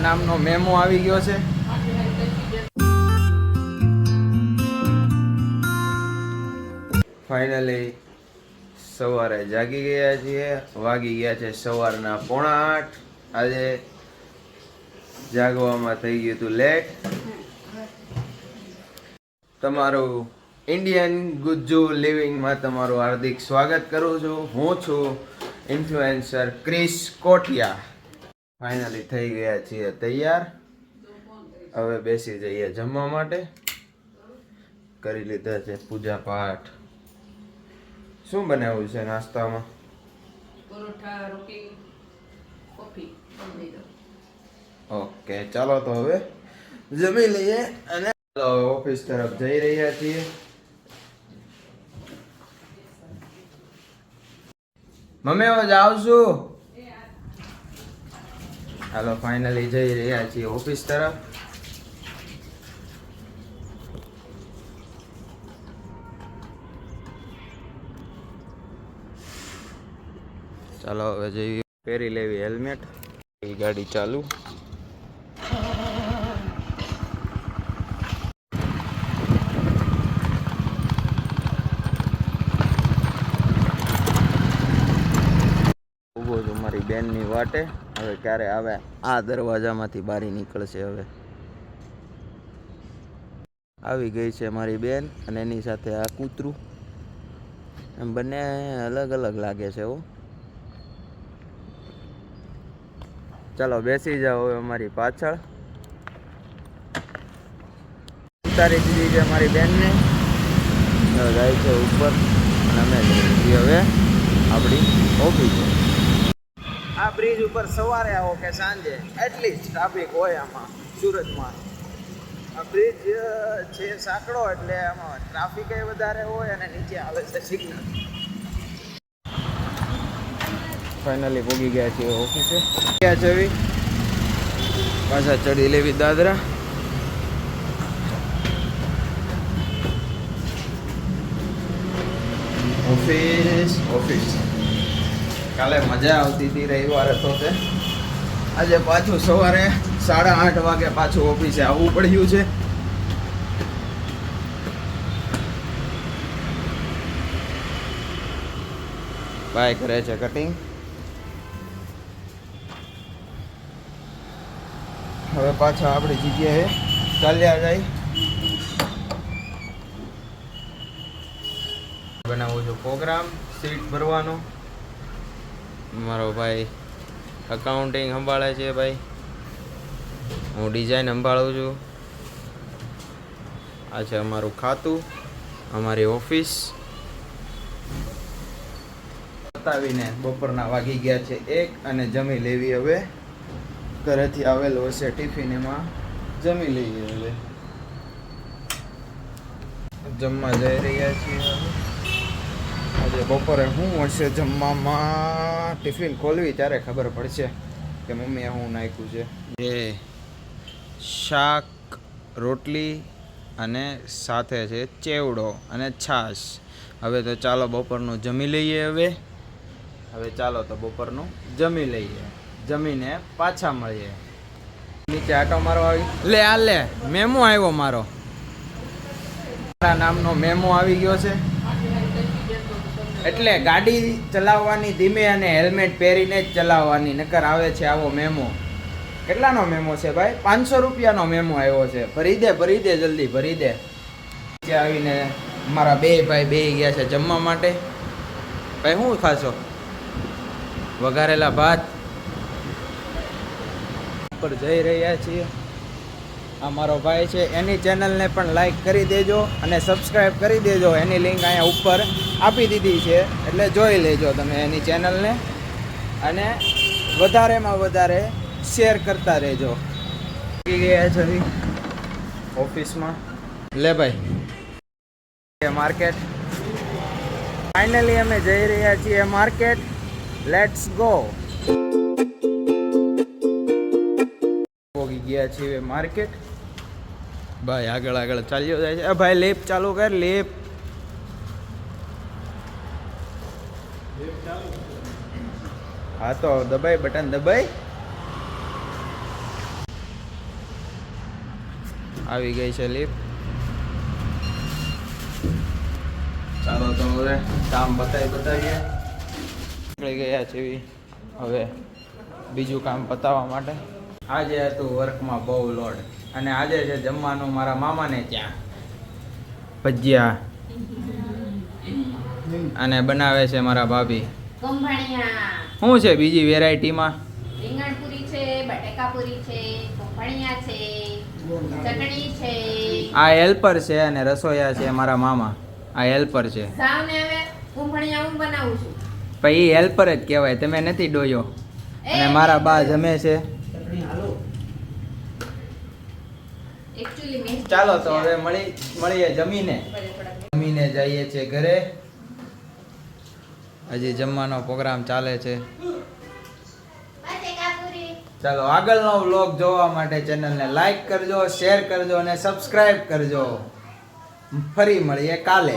નામનો મેમો આવી ગયો છે. ફાઇનલી સવારે જાગી ગયા છીએ. વાગી ગયા છે સવારના 7:45. આજે જાગવામાં થઈ ગયું હતું લેટ. તમારું ઇન્ડિયન ગુજ્જુ લિવિંગમાં તમારું હાર્દિક સ્વાગત કરું છું. હું છું ઇન્ફ્લુએન્સર ક્રિસ કોટિયા. ફાઇનલી થઈ ગયા છીએ તૈયાર. હવે બેસી જઈએ જમવા માટે. કરી લીધા છે પૂજા પાઠ. શું બનાવ્યું છે નાસ્તામાં? પરોઠા, રોટી, કોફી. ઓકે, ચાલો તો હવે જમી લઈએ અને ઓફિસ તરફ જઈ રહ્યા છીએ. મમ્મી હવે જાઉં છું. હાલો, ફાઇનલી જઈ રહ્યા છીએ ઓફિસ તરફ. ચાલો હવે જઈએ. પહેરી લેવી હેલ્મેટ. એ ગાડી ચાલુ. ઉભો છું મારી બેનની વાટે. હવે ક્યારે આવે? આ દરવાજામાંથી બહાર નીકળશે. હવે આવી ગઈ છે મારી બેન અને એની સાથે આ કૂતરું. એમ બંને અલગ અલગ લાગે છે. ચાલો બેસી જાઓ હવે અમારી પાછળ. ઉતારી દીધી છે મારી બેનને. જાય છે ઉપર અને અમે જઈએ હવે આપણી ઓફિસે. આ બ્રિજ ઉપર સવારે આવો કે સાંજે એટલી જ ટ્રાફિક હોય આમાં સુરતમાં. આ બ્રિજ છે સાંકડો એટલે આમાં ટ્રાફિક વધારે હોય અને નીચે આવે છે સિગ્નલ. ફાઇનલી પહોંચી ગયા છીએ ઓફિસે. ક્યાં જવી? પાછા ચડી લેવી દાદરા. ઓફિસ કાલે મજા આવતી હતી. રવિવાર હતો તે. આજે પાછું સવારે 8:30 વાગે પાછું ઓફિસે આવવું પડ્યું છે. બાય કરે છે કટિંગ. હવે પાછા આપણી જગ્યાએ ચાલ્યા જાય. બનાવું છું પ્રોગ્રામ સીટ ભરવાનો. મારો ભાઈ અકાઉન્ટિંગ સંભાળે છે. ભાઈ હું ડિઝાઇન સંભાળું છું. આ છે અમારું ખાતું, અમારી ઓફિસ. બતાવીને બપોરના વાગી ગયા છે 1 અને જમી લેવી. હવે ઘરેથી આવેલો હશે ટિફિન, એમાં જમી લઈએ. હવે જમવા જઈ રહ્યા છીએ. આજે બપોરે શું હશે જમવામાં? ટિફિન ખોલવી ત્યારે ખબર પડશે કે મમ્મીએ શું નાખ્યું છે. એ શાક, રોટલી અને સાથે છે ચેવડો અને છાશ. હવે તો ચાલો બપોરનું જમી લઈએ. હવે ચાલો તો બપોરનું જમી લઈએ. જમીને પાછા મળીએ. નીચે આટો મારવા આવી. લે મેમો આવ્યો મારો. નામનો મેમો આવી ગયો છે. એટલે ગાડી ચલાવવાની ધીમે અને હેલ્મેટ પહેરીને જ ચલાવવાની, નકર આવે છે આવો મેમો. કેટલાનો મેમો છે ભાઈ? 500 રૂપિયાનો મેમો આવ્યો છે. ભરી દે જલ્દી ભરી દે. ત્યાં આવીને મારા બે ભાઈ બેસી ગયા છે જમવા માટે. ભાઈ શું ખાશો? વઘારેલા ભાત પર જઈ રહ્યા છીએ. આ મારો ભાઈ છે, એની ચેનલને પણ લાઈક કરી દેજો અને સબસ્ક્રાઈબ કરી દેજો. એની લિંક અહીંયા ઉપર આપી દીધી છે, એટલે જોઈ લેજો તમે એની ચેનલને અને વધારેમાં વધારે શેર કરતા રહેજો. ગયા છે ઓફિસમાં. લે ભાઈ માર્કેટ. ફાઇનલી અમે જઈ રહ્યા છીએ માર્કેટ. Let's go. પહોંચી ગયા છીએ માર્કેટ. ભાઈ આગળ ચાલ્યો જાય છે. ભાઈ લેપ ચાલુ કર. લેપ હા તો દબાઈ, બટન દબાઈ. આવી ગઈ છે લિફ્ટ. ચાલો તો હવે કામ બતાવીએ. નીકળી ગયા છે હવે બીજું કામ પતાવવા માટે. આજે હતું વર્કમાં બહુ લોડ અને આજે છે જમવાનું મારા મામાને ત્યાં ભજીયા અને બનાવે છે મારા ભાભી. કુંભણિયા શું છે બીજી વેરાયટીમાં? રીંગણપુરી છે, બટેકાપુરી છે, કુંભણિયા છે, ચટણી છે. આ હેલ્પર છે અને રસોઈયા છે મારા મામા. આ હેલ્પર છે. સાવ ને હવે કુંભણિયા હું બનાવું છું. પણ એ હેલ્પર જ કહેવાય, તમે નથી ડોયો. અને મારા બા જમે છે. Actually મેં ચાલો તો હવે મળીએ જમીને જઈએ છીએ ઘરે. હજી જમવાનો પ્રોગ્રામ ચાલે છે. બટેકાપુરી. ચાલો આગળનો વ્લોગ જોવા માટે ચેનલને લાઈક કરજો, શેર કરજો અને સબસ્ક્રાઇબ કરજો. ફરી મળીએ કાલે.